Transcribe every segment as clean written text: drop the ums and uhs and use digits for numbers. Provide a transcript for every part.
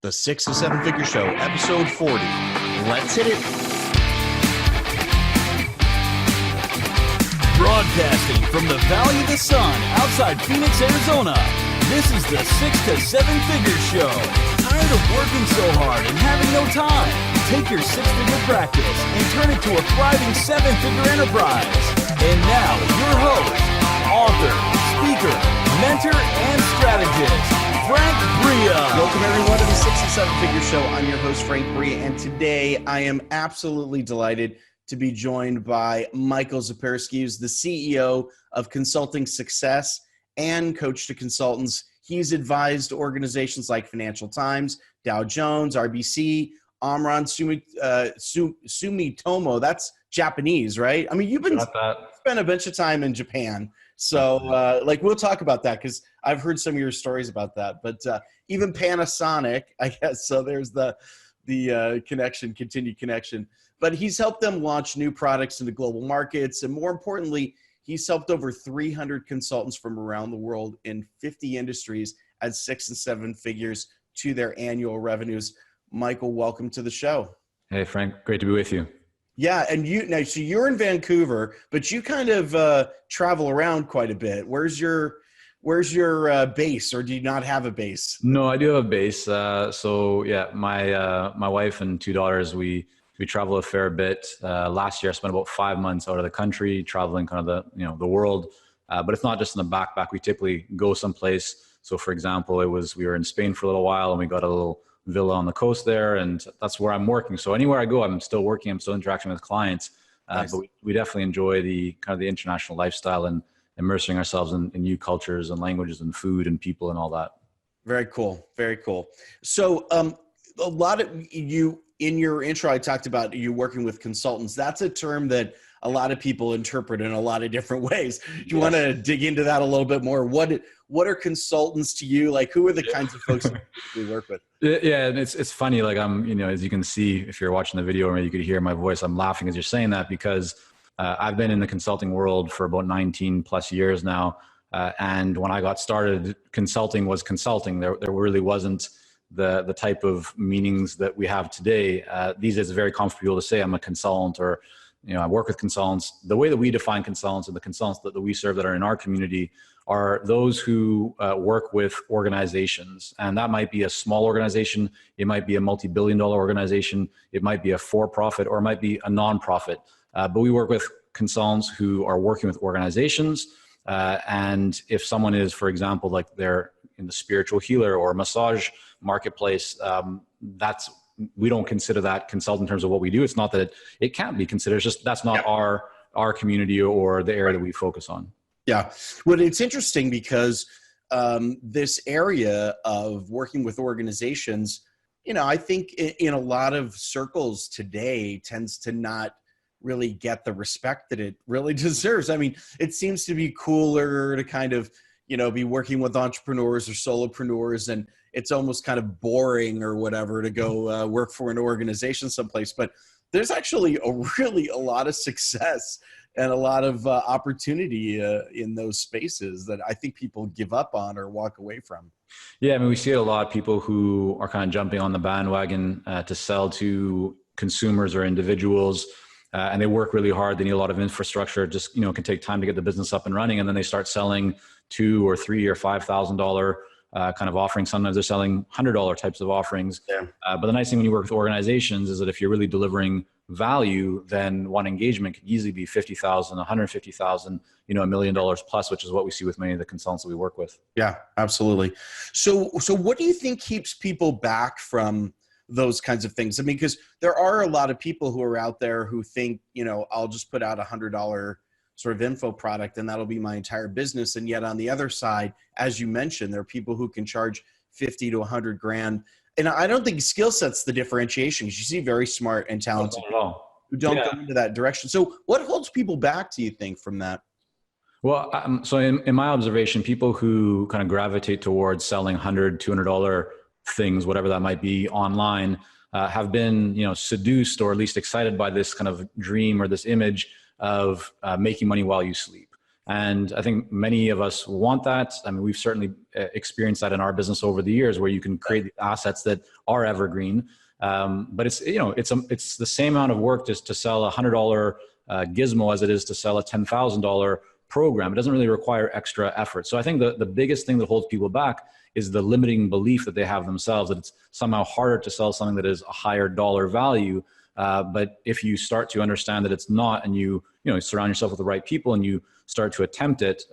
The 6 to 7 Figure Show, episode 40. Let's hit it. Broadcasting from the Valley of the Sun outside Phoenix, Arizona. This is the 6 to 7 Figure Show. Tired of working so hard and having no time? Take your six-figure practice and turn it to a thriving seven-figure enterprise. And now, your host, author, speaker, mentor, and strategist, Frank Bria. Welcome everyone to the 6 to 7 Figure Show. I'm your host, Frank Bria, and today I am absolutely delighted to be joined by Michael Zipursky, who's the CEO of Consulting Success and Coach to Consultants. He's advised organizations like Financial Times, Dow Jones, RBC, Omron, Sumitomo. That's Japanese, right? I mean, you've been spent a bunch of time in Japan. So, we'll talk about that because I've heard some of your stories about that. But even Panasonic, I guess, so there's the continued connection. But he's helped them launch new products into global markets. And more importantly, he's helped over 300 consultants from around the world in 50 industries at 6 and 7 figures to their annual revenues. Michael, welcome to the show. Hey, Frank. Great to be with you. Yeah, and so you're in Vancouver, but you kind of travel around quite a bit. Where's your base, or do you not have a base? No, I do have a base. So yeah, my wife and two daughters, we travel a fair bit. Last year, I spent about 5 months out of the country, traveling kind of the world. But it's not just in the backpack. We typically go someplace. So for example, we were in Spain for a little while, and we got a little villa on the coast there, and that's where I'm working. So anywhere I go, I'm still working, I'm still interacting with clients. Nice. But we definitely enjoy the kind of the international lifestyle and immersing ourselves in new cultures and languages and food and people and all that. Very cool. Very cool. So a lot of you, in your intro, I talked about you working with consultants. That's a term that a lot of people interpret in a lot of different ways. Do you want to dig into that a little bit more? What are consultants to you? Like, who are the kinds of folks you work with? Yeah, and it's funny. Like as you can see, if you're watching the video, or you could hear my voice, I'm laughing as you're saying that because I've been in the consulting world for about 19 plus years now. And when I got started, consulting was consulting. There really wasn't the type of meanings that we have today. These days, it's very comfortable to say I'm a consultant, or I work with consultants. The way that we define consultants and the consultants that we serve that are in our community are those who work with organizations. And that might be a small organization. It might be a multi-billion-dollar organization. It might be a for-profit, or it might be a non-profit. But we work with consultants who are working with organizations. And if someone is, for example, like they're in the spiritual healer or massage marketplace, we don't consider that consult in terms of what we do. It's not that it can't be considered. It's just that's not our community or the area that we focus on. Yeah. Well, it's interesting because this area of working with organizations, I think in a lot of circles today tends to not really get the respect that it really deserves. I mean, it seems to be cooler to kind of, be working with entrepreneurs or solopreneurs, and it's almost kind of boring or whatever to go work for an organization someplace. But there's actually a lot of success and a lot of opportunity in those spaces that I think people give up on or walk away from. Yeah, I mean, we see a lot of people who are kind of jumping on the bandwagon to sell to consumers or individuals. And they work really hard. They need a lot of infrastructure. Just, can take time to get the business up and running. And then they start selling $2,000 or $3,000 or $5,000 kind of offerings. Sometimes they're selling $100 types of offerings. Yeah. But the nice thing when you work with organizations is that if you're really delivering value, then one engagement could easily be $50,000, $150,000, $1 million plus, which is what we see with many of the consultants that we work with. Yeah, absolutely. So what do you think keeps people back from those kinds of things? I mean, because there are a lot of people who are out there who think, I'll just put out $100 sort of info product and that'll be my entire business. And yet on the other side, as you mentioned, there are people who can charge 50 to 100 grand. And I don't think skill set's the differentiation, because you see very smart and talented people who don't go into that direction. So what holds people back, do you think, from that? Well, so in my observation, people who kind of gravitate towards selling $100, $200 things, whatever that might be, online, have been, seduced or at least excited by this kind of dream or this image of making money while you sleep. And I think many of us want that. I mean, we've certainly experienced that in our business over the years, where you can create assets that are evergreen. But it's, it's the same amount of work just to sell $100 gizmo as it is to sell a $10,000 program. It doesn't really require extra effort. So I think the biggest thing that holds people back is the limiting belief that they have themselves, that it's somehow harder to sell something that is a higher dollar value. But if you start to understand that it's not, and you surround yourself with the right people and you start to attempt it,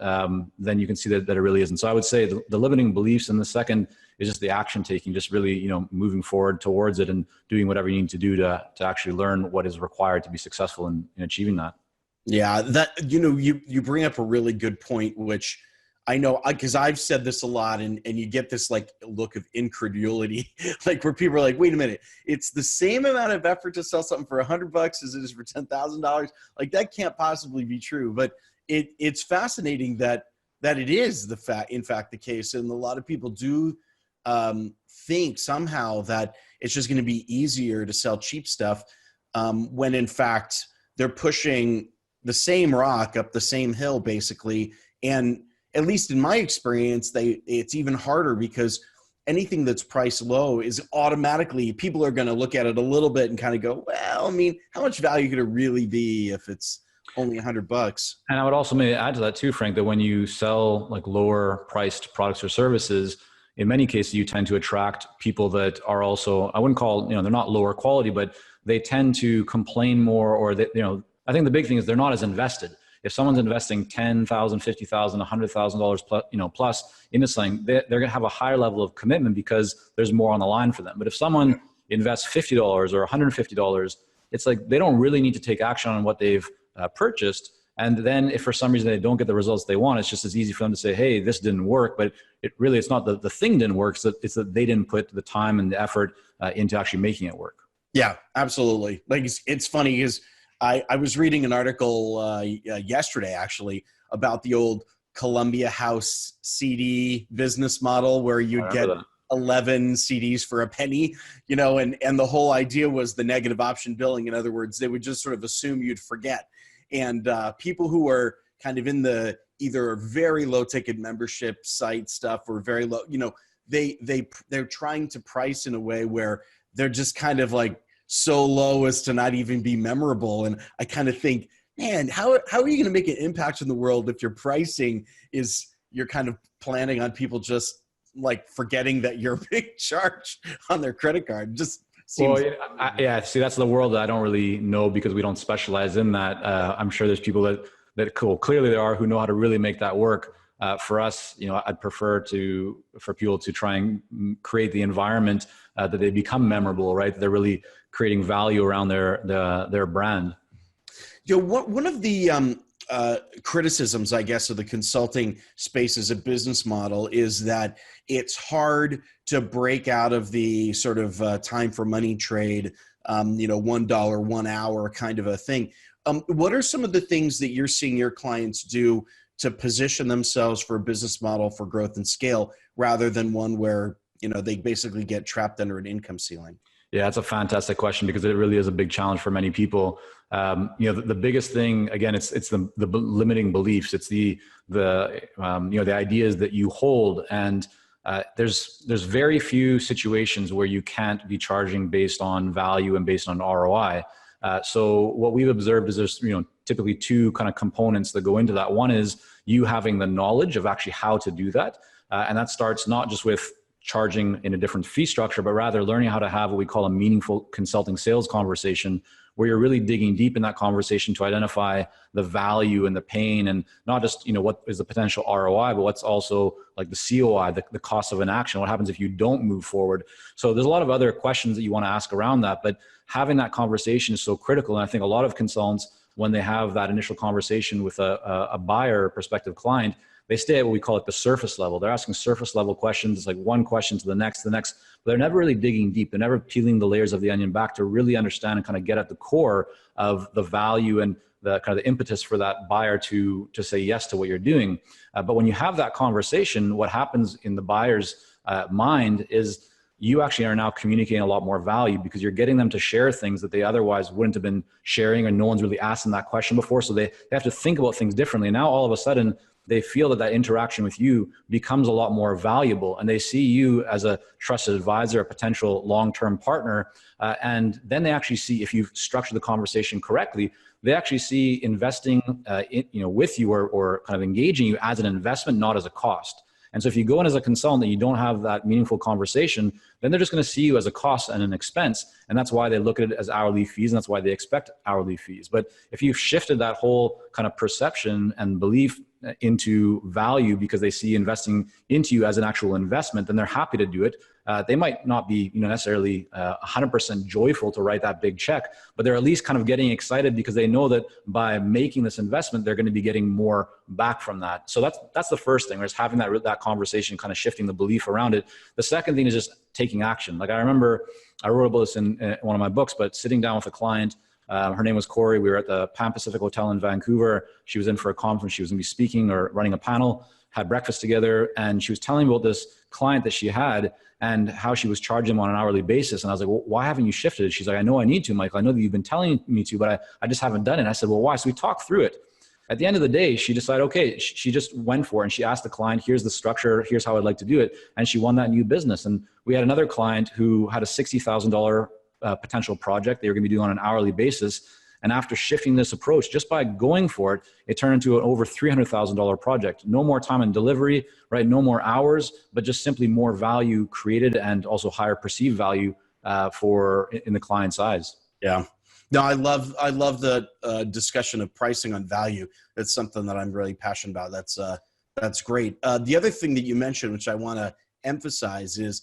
then you can see that it really isn't. So I would say the limiting beliefs, and the second is just the action taking, just really, moving forward towards it and doing whatever you need to do to actually learn what is required to be successful in achieving that. Yeah, that, you bring up a really good point, which I know, because I've said this a lot, and you get this like look of incredulity, like where people are like, wait a minute, it's the same amount of effort to sell something for $100 as it is for $10,000. Like, that can't possibly be true. But it's fascinating that it is in fact the case. And a lot of people do think somehow that it's just going to be easier to sell cheap stuff, when in fact they're pushing the same rock up the same hill, basically. And at least in my experience, it's even harder, because anything that's priced low is automatically, people are going to look at it a little bit and kind of go, well, I mean, how much value could it really be if it's only $100? And I would also maybe add to that too, Frank, that when you sell like lower priced products or services, in many cases, you tend to attract people that are also, I wouldn't call, they're not lower quality, but they tend to complain more, or that, I think the big thing is they're not as invested. If someone's investing $10,000, $50,000, $100,000 plus, plus into something, they're going to have a higher level of commitment because there's more on the line for them. But if someone invests $50 or $150, it's like they don't really need to take action on what they've purchased. And then if for some reason they don't get the results they want, it's just as easy for them to say, hey, this didn't work. But it's not the thing didn't work. It's that they didn't put the time and the effort into actually making it work. Yeah, absolutely. Like, it's funny because I was reading an article yesterday, actually, about the old Columbia House CD business model, where you'd get 11 CDs for a penny, and the whole idea was the negative option billing. In other words, they would just sort of assume you'd forget. And people who are kind of in the either very low ticket membership site stuff or very low, they're trying to price in a way where they're just kind of like so low as to not even be memorable. And I kind of think, man, how are you going to make an impact in the world if your pricing is, you're kind of planning on people just like forgetting that you're being charged on their credit card? Just seems. Well, see, that's the world that I don't really know, because we don't specialize in that. I'm sure there's people that clearly there are, who know how to really make that work. For us, I'd prefer for people to try and create the environment that they become memorable, right? They're really creating value around their brand. One of the criticisms, I guess, of the consulting space as a business model is that it's hard to break out of the sort of time for money trade, $1, 1 hour kind of a thing. What are some of the things that you're seeing your clients do to position themselves for a business model for growth and scale, rather than one where, they basically get trapped under an income ceiling? Yeah, that's a fantastic question, because it really is a big challenge for many people. The biggest thing, again, it's the limiting beliefs. It's the ideas that you hold. And there's very few situations where you can't be charging based on value and based on ROI. So what we've observed is there's, typically two kind of components that go into that. One is you having the knowledge of actually how to do that. And that starts not just with charging in a different fee structure, but rather learning how to have what we call a meaningful consulting sales conversation, where you're really digging deep in that conversation to identify the value and the pain, and not just, what is the potential ROI, but what's also like the COI, the cost of an action. What happens if you don't move forward? So there's a lot of other questions that you want to ask around that, but having that conversation is so critical. And I think a lot of consultants, when they have that initial conversation with a buyer or prospective client, they stay at what we call it the surface level. They're asking surface level questions. It's like one question to the next, but they're never really digging deep. They're never peeling the layers of the onion back to really understand and kind of get at the core of the value and the kind of the impetus for that buyer to say yes to what you're doing. But when you have that conversation, what happens in the buyer's mind is you actually are now communicating a lot more value because you're getting them to share things that they otherwise wouldn't have been sharing, and no one's really asked them that question before. So they have to think about things differently. Now, all of a sudden, they feel that interaction with you becomes a lot more valuable, and they see you as a trusted advisor, a potential long-term partner. And then they actually see, if you've structured the conversation correctly, they actually see investing with you or kind of engaging you as an investment, not as a cost. And so if you go in as a consultant and you don't have that meaningful conversation, then they're just going to see you as a cost and an expense. And that's why they look at it as hourly fees, and that's why they expect hourly fees. But if you've shifted that whole kind of perception and belief into value because they see investing into you as an actual investment, then they're happy to do it. They might not be necessarily 100% joyful to write that big check, but they're at least kind of getting excited because they know that by making this investment, they're going to be getting more back from that. So that's the first thing, is having that conversation, kind of shifting the belief around it. The second thing is just taking action. Like I remember I wrote about this in one of my books, but sitting down with a client, her name was Corey. We were at the Pan Pacific Hotel in Vancouver. She was in for a conference. She was going to be speaking or running a panel, had breakfast together. And she was telling me about this client that she had and how she was charging them on an hourly basis. And I was like, well, why haven't you shifted? She's like, I know I need to, Michael. I know that you've been telling me to, but I just haven't done it. And I said, well, why? So we talked through it. At the end of the day, she decided, okay, she just went for it. And she asked the client, here's the structure, here's how I'd like to do it. And she won that new business. And we had another client who had a $60,000 potential project they were going to be doing on an hourly basis. And after shifting this approach, just by going for it, it turned into an over $300,000 project. No more time and delivery, right? No more hours, but just simply more value created and also higher perceived value in the client's eyes. Yeah. No, I love the discussion of pricing on value. That's something that I'm really passionate about. That's great. The other thing that you mentioned, which I want to emphasize, is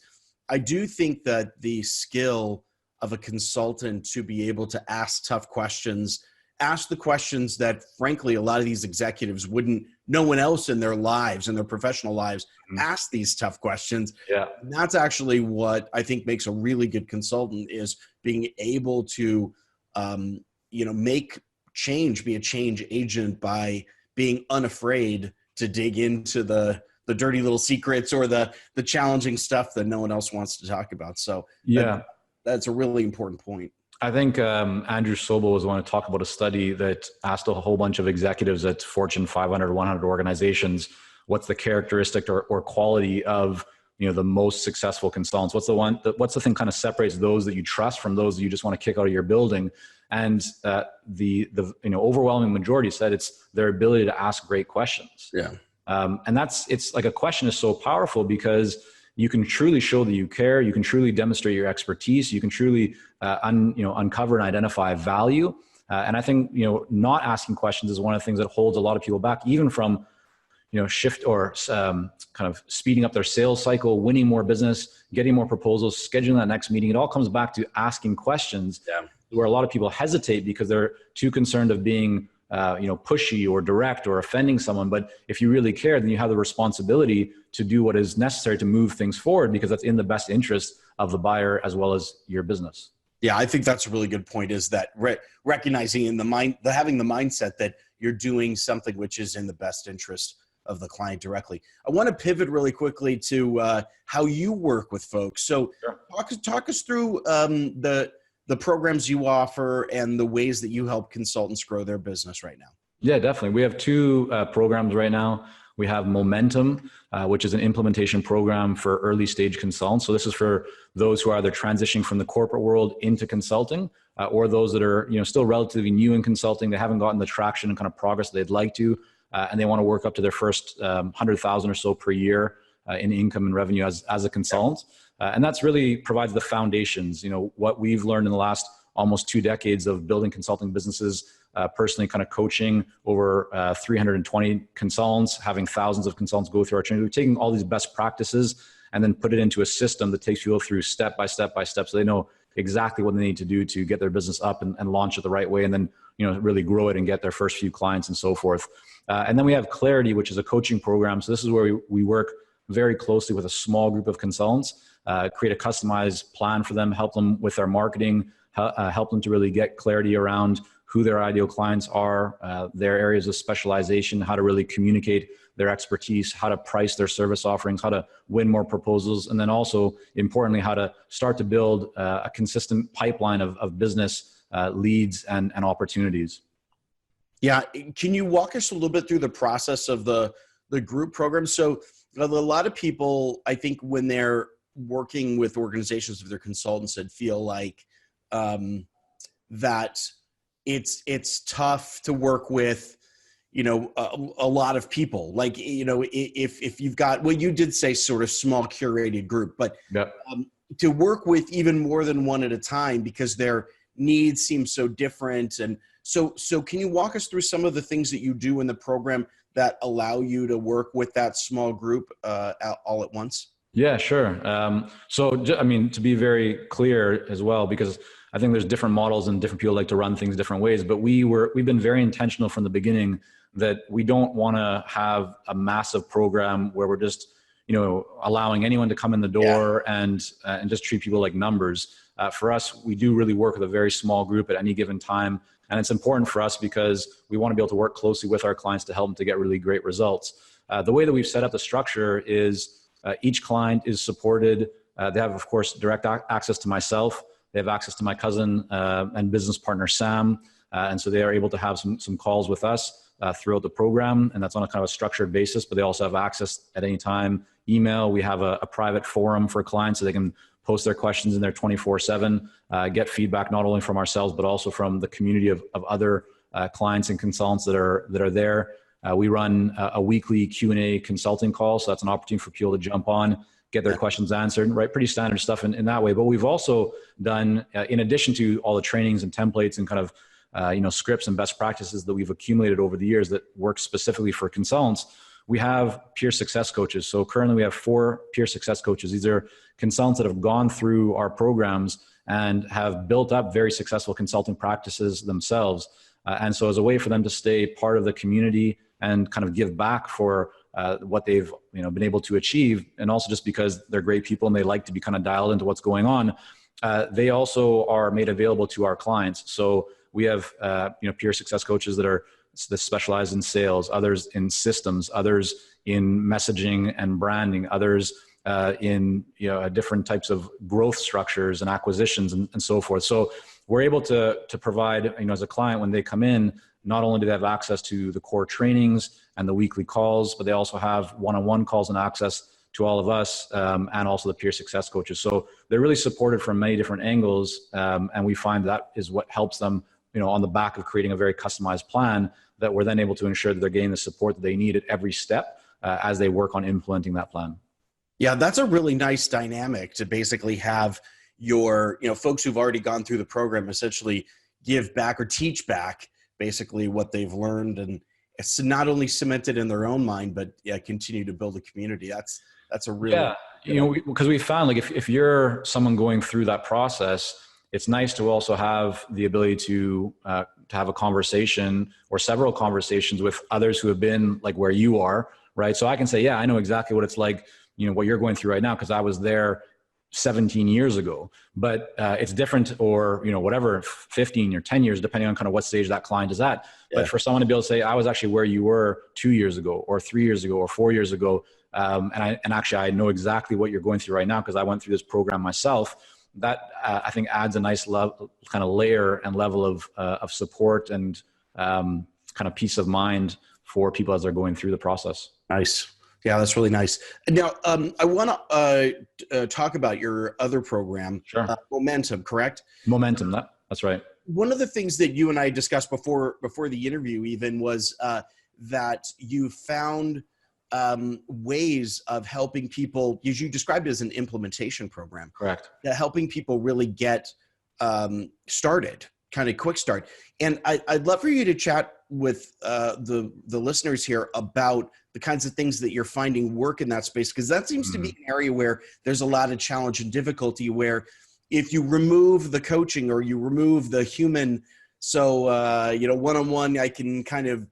I do think that the skill of a consultant to be able to ask tough questions, ask the questions that frankly a lot of these executives no one else in their lives, in their professional lives, ask these tough questions. Yeah. And that's actually what I think makes a really good consultant, is being able to make change, be a change agent by being unafraid to dig into the dirty little secrets or the challenging stuff that no one else wants to talk about. So yeah, that's a really important point. I think Andrew Sobel was one to talk about a study that asked a whole bunch of executives at Fortune 500, 100 organizations, what's the characteristic or quality of the most successful consultants? What's the thing kind of separates those that you trust from those that you just want to kick out of your building? And the overwhelming majority said it's their ability to ask great questions. Yeah. And it's like, a question is so powerful because you can truly show that you care. You can truly demonstrate your expertise. You can truly uncover and identify value. And I think not asking questions is one of the things that holds a lot of people back, even from shift or kind of speeding up their sales cycle, winning more business, getting more proposals, scheduling that next meeting. It all comes back to asking questions. Yeah. Where a lot of people hesitate because they're too concerned of being pushy or direct or offending someone. But if you really care, then you have the responsibility to do what is necessary to move things forward, because that's in the best interest of the buyer as well as your business. Yeah, I think that's a really good point, is that recognizing having the mindset that you're doing something which is in the best interest of the client directly. I want to pivot really quickly to how you work with folks. So Sure. talk us through the programs you offer and the ways that you help consultants grow their business right now. Yeah, definitely. We have two programs right now. We have Momentum, which is an implementation program for early stage consultants. So this is for those who are either transitioning from the corporate world into consulting, or those that are still relatively new in consulting. They haven't gotten the traction and kind of progress they'd like to, and they want to work up to their first 100,000 or so per year in income and revenue as a consultant. And that's really provides the foundations. What we've learned in the last almost 2 decades of building consulting businesses, personally kind of coaching over 320 consultants, having thousands of consultants go through our training. We're taking all these best practices and then put it into a system that takes people through step by step by step, so they know exactly what they need to do to get their business up and launch it the right way, and then really grow it and get their first few clients and so forth. And then we have Clarity, which is a coaching program. So this is where we work very closely with a small group of consultants, create a customized plan for them, help them with their marketing, help them to really get clarity around who their ideal clients are, their areas of specialization, how to really communicate their expertise, how to price their service offerings, how to win more proposals, and then also, importantly, how to start to build a consistent pipeline of business leads and opportunities. Yeah. Can you walk us a little bit through the process of the group program? So a lot of people, I think, when they're working with organizations, if they're consultants, that feel like that it's tough to work with, a lot of people. Like, if you've got, well, you did say sort of small curated group, but Yep. To work with even more than one at a time because their needs seem so different. And so can you walk us through some of the things that you do in the program that allow you to work with that small group all at once? Yeah, sure. To be very clear as well, because I think there's different models and different people like to run things different ways, but we've been very intentional from the beginning that we don't want to have a massive program where we're just, allowing anyone to come in the door and just treat people like numbers. For us, we do really work with a very small group at any given time. And it's important for us because we want to be able to work closely with our clients to help them to get really great results. The way that we've set up the structure is each client is supported. They have, of course, direct access to myself. They have access to my cousin and business partner, Sam. And so they are able to have some calls with us throughout the program. And that's on a kind of a structured basis, but they also have access at any time. Email, we have a private forum for clients so they can post their questions in there 24/7, get feedback not only from ourselves, but also from the community of other clients and consultants that are there. We run a weekly Q&A consulting call. So that's an opportunity for people to jump on, get their questions answered, right? Pretty standard stuff in that way. But we've also done, in addition to all the trainings and templates and kind of, scripts and best practices that we've accumulated over the years that work specifically for consultants, we have peer success coaches. So currently we have 4 peer success coaches. These are consultants that have gone through our programs and have built up very successful consulting practices themselves. And so as a way for them to stay part of the community and kind of give back for what they've been able to achieve, and also just because they're great people and they like to be kind of dialed into what's going on, they also are made available to our clients. So we have peer success coaches that specialize in sales, others in systems, others in messaging and branding, others in different types of growth structures and acquisitions and so forth. So we're able to provide, as a client, when they come in, not only do they have access to the core trainings and the weekly calls, but they also have one-on-one calls and access to all of us and also the peer success coaches. So they're really supported from many different angles. And we find that is what helps them, on the back of creating a very customized plan that we're then able to ensure that they're getting the support that they need at every step as they work on implementing that plan. Yeah, that's a really nice dynamic to basically have your, folks who've already gone through the program essentially give back or teach back basically what they've learned, and it's not only cemented in their own mind, but continue to build a community. That's a really because we found, like, if you're someone going through that process, it's nice to also have the ability to have a conversation or several conversations with others who have been like where you are, right? So I can say, yeah, I know exactly what it's like, what you're going through right now, because I was there 17 years ago, but it's different, or, whatever, 15 or 10 years, depending on kind of what stage that client is at. Yeah. But for someone to be able to say, I was actually where you were 2 years ago or 3 years ago or 4 years ago. And actually I know exactly what you're going through right now, because I went through this program myself. That I think adds a nice kind of layer and level of support and kind of peace of mind for people as they're going through the process. Nice. Yeah, that's really nice. Now, I want to talk about your other program, Sure. Momentum, correct? Momentum, that's right. One of the things that you and I discussed before the interview even was that you found ways of helping people, as you described it as an implementation program. Correct. Helping people really get started, kind of quick start. And I'd love for you to chat with the listeners here about the kinds of things that you're finding work in that space, because that seems to be an area where there's a lot of challenge and difficulty, where if you remove the coaching or you remove the human, so one-on-one, I can kind of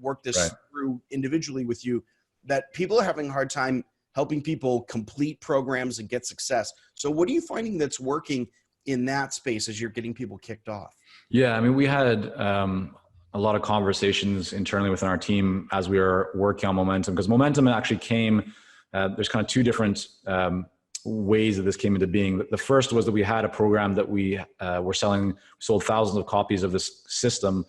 work this through individually with you, that people are having a hard time helping people complete programs and get success. So what are you finding that's working in that space as you're getting people kicked off? Yeah, I mean, we had a lot of conversations internally within our team as we were working on momentum, because momentum actually came, there's kind of two different ways that this came into being. The first was that we had a program that we were selling, sold thousands of copies of this system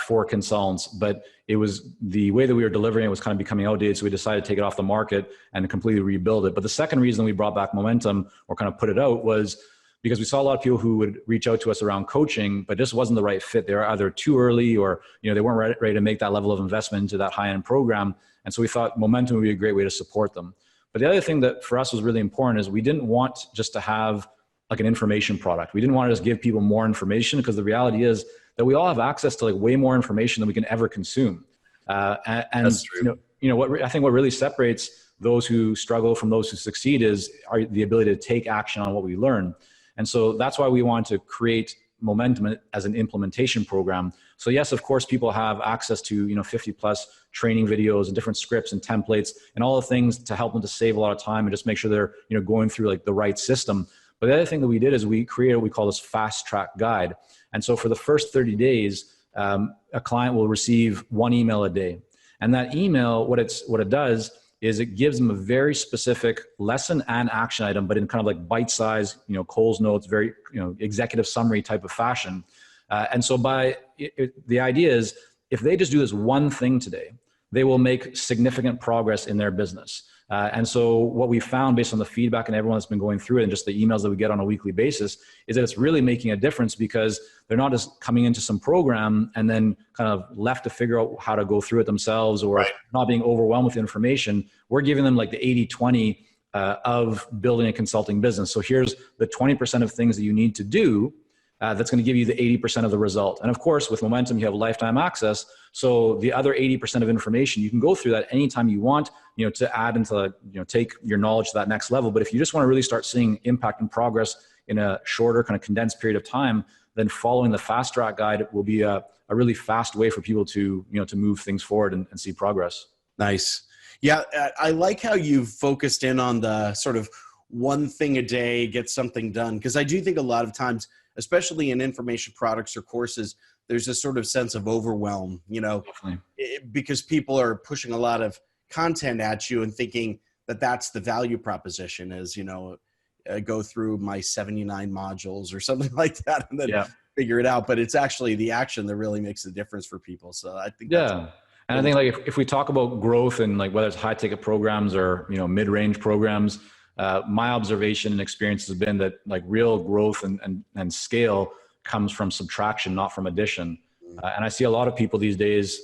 for consultants, but it was the way that we were delivering it was kind of becoming outdated. So we decided to take it off the market and completely rebuild it. But the second reason we brought back momentum or kind of put it out was because we saw a lot of people who would reach out to us around coaching, but this wasn't the right fit. They were either too early or, they weren't ready to make that level of investment into that high-end program. And so we thought momentum would be a great way to support them. But the other thing that for us was really important is we didn't want just to have like an information product. We didn't want to just give people more information, because the reality is that we all have access to like way more information than we can ever consume. And That's true. I think what really separates those who struggle from those who succeed is the ability to take action on what we learn. And so that's why we want to create momentum as an implementation program. So yes, of course, people have access to, 50 plus training videos and different scripts and templates and all the things to help them to save a lot of time and just make sure they're, going through like the right system. But the other thing that we did is we created what we call this fast track guide. And so for the first 30 days, a client will receive one email a day. And that email, what it does is it gives them a very specific lesson and action item, but in kind of like bite-sized, Cole's notes, very, executive summary type of fashion. And so the idea is if they just do this one thing today, they will make significant progress in their business. And so what we found based on the feedback and everyone that's been going through it and just the emails that we get on a weekly basis is that it's really making a difference, because they're not just coming into some program and then kind of left to figure out how to go through it themselves, or not being overwhelmed with information. We're giving them like the 80-20 of building a consulting business. So here's the 20% of things that you need to do that's going to give you the 80% of the result. And of course, with momentum, you have lifetime access. So the other 80% of information, you can go through that anytime you want, to add into, take your knowledge to that next level. But if you just want to really start seeing impact and progress in a shorter kind of condensed period of time, then following the fast track guide will be a really fast way for people to, to move things forward and see progress. Nice. Yeah. I like how you've focused in on the sort of one thing a day, get something done. Because I do think a lot of times, especially in information products or courses, there's a sort of sense of overwhelm, because people are pushing a lot of content at you and thinking that that's the value proposition is, go through my 79 modules or something like that and then figure it out. But it's actually the action that really makes the difference for people. So I think and I think like if we talk about growth and like whether it's high ticket programs or, mid-range programs, my observation and experience has been that like real growth and scale comes from subtraction, not from addition. And I see a lot of people these days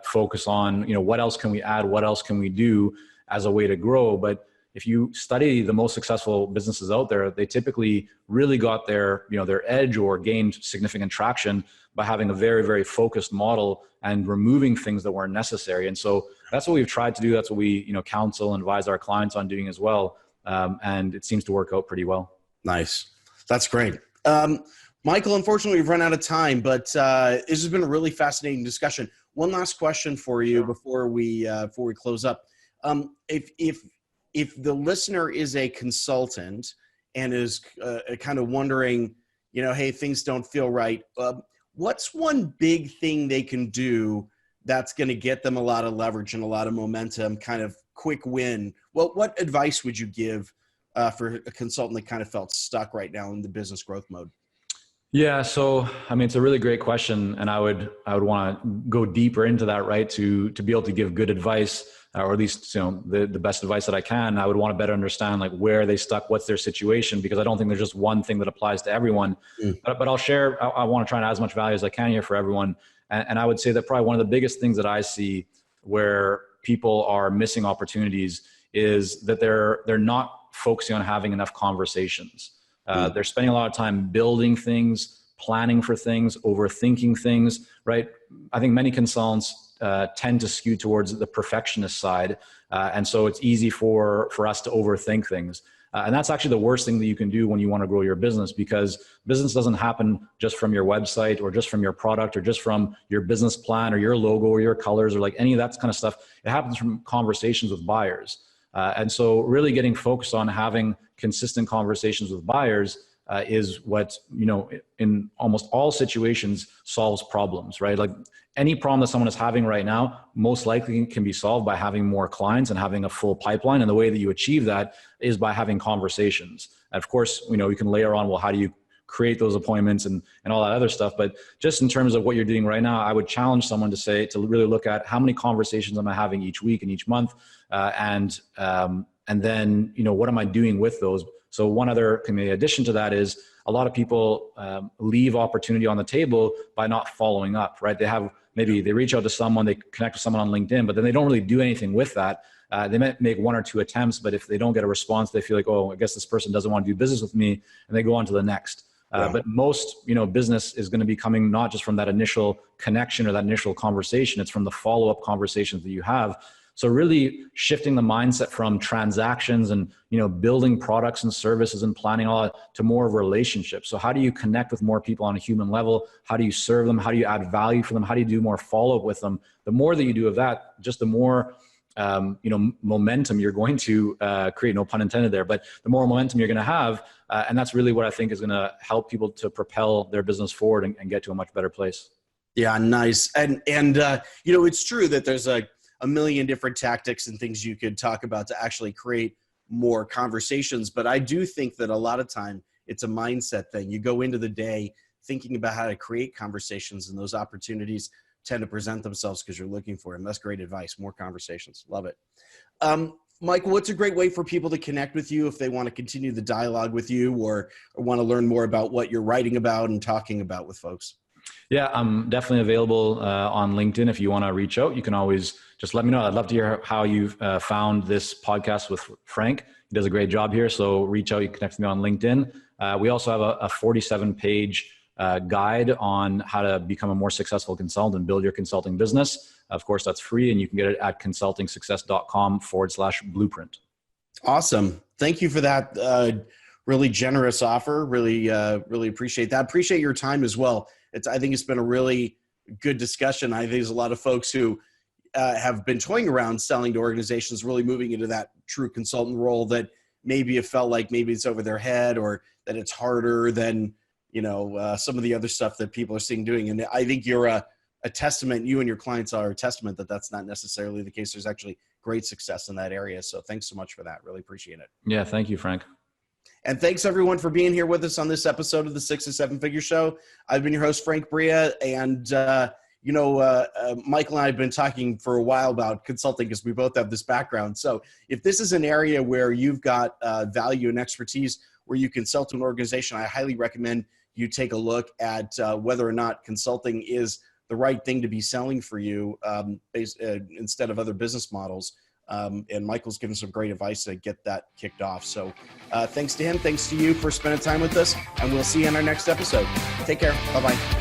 focus on, what else can we add? What else can we do as a way to grow? But if you study the most successful businesses out there, they typically really got their edge or gained significant traction by having a very, very focused model and removing things that weren't necessary. And so that's what we've tried to do. That's what we, counsel and advise our clients on doing as well. And it seems to work out pretty well. Nice. That's great. Michael, unfortunately, we've run out of time, but this has been a really fascinating discussion. One last question for you before we close up. If the listener is a consultant and is kind of wondering, hey, things don't feel right, what's one big thing they can do that's going to get them a lot of leverage and a lot of momentum, kind of quick win? What advice would you give for a consultant that kind of felt stuck right now in the business growth mode? Yeah. So, I mean, it's a really great question, and I would want to go deeper into that, right? To be able to give good advice, or at least, the best advice that I can. I would want to better understand like where they stuck, what's their situation, because I don't think there's just one thing that applies to everyone. But I'll share. I want to try and add as much value as I can here for everyone. And I would say that probably one of the biggest things that I see where people are missing opportunities is that they're not focusing on having enough conversations. They're spending a lot of time building things, planning for things, overthinking things, right? I think many consultants tend to skew towards the perfectionist side. And so it's easy for us to overthink things. And that's actually the worst thing that you can do when you want to grow your business, because business doesn't happen just from your website or just from your product or just from your business plan or your logo or your colors or like any of that kind of stuff. It happens from conversations with buyers. And so really getting focused on having consistent conversations with buyers is what, in almost all situations solves problems, right? Like any problem that someone is having right now, most likely can be solved by having more clients and having a full pipeline. And the way that you achieve that is by having conversations. And of course, you can layer on, well, how do you create those appointments and all that other stuff. But just in terms of what you're doing right now, I would challenge someone to really look at how many conversations am I having each week and each month, and then what am I doing with those. So one other addition to that is a lot of people leave opportunity on the table by not following up, right? Maybe they reach out to someone, they connect with someone on LinkedIn, but then they don't really do anything with that. They might make 1 or 2 attempts, but if they don't get a response, they feel like, oh, I guess this person doesn't want to do business with me, and they go on to the next. But most, business is going to be coming not just from that initial connection or that initial conversation, it's from the follow-up conversations that you have. So really shifting the mindset from transactions and, building products and services and planning all that to more of relationships. So how do you connect with more people on a human level? How do you serve them? How do you add value for them? How do you do more follow-up with them? The more that you do of that, just the more momentum you're going to create, no pun intended there, but the more momentum you're going to have. And that's really what I think is going to help people to propel their business forward and get to a much better place. Yeah, nice. And it's true that there's a million different tactics and things you could talk about to actually create more conversations. But I do think that a lot of time it's a mindset thing. You go into the day thinking about how to create conversations, and those opportunities tend to present themselves because you're looking for them. That's great advice. More conversations. Love it. Michael, what's a great way for people to connect with you if they want to continue the dialogue with you or want to learn more about what you're writing about and talking about with folks? Yeah, I'm definitely available on LinkedIn. If you want to reach out, you can always just let me know. I'd love to hear how you've found this podcast with Frank. He does a great job here. So reach out, you connect with me on LinkedIn. We also have a 47-page guide on how to become a more successful consultant and build your consulting business. Of course, that's free, and you can get it at consultingsuccess.com/blueprint. Awesome. Thank you for that really generous offer. Really appreciate that. Appreciate your time as well. I think it's been a really good discussion. I think there's a lot of folks who have been toying around selling to organizations, really moving into that true consultant role that maybe have felt like maybe it's over their head or that it's harder than some of the other stuff that people are seeing doing. And I think you're a testament, you and your clients are a testament that that's not necessarily the case. There's actually great success in that area. So thanks so much for that. Really appreciate it. Yeah. Thank you, Frank. And thanks everyone for being here with us on this episode of the 6 to 7 Figure Show. I've been your host, Frank Bria. And, Michael and I have been talking for a while about consulting because we both have this background. So if this is an area where you've got value and expertise where you consult to an organization, I highly recommend you take a look at whether or not consulting is the right thing to be selling for you instead of other business models. And Michael's given some great advice to get that kicked off. So thanks to him. Thanks to you for spending time with us. And we'll see you in our next episode. Take care. Bye-bye.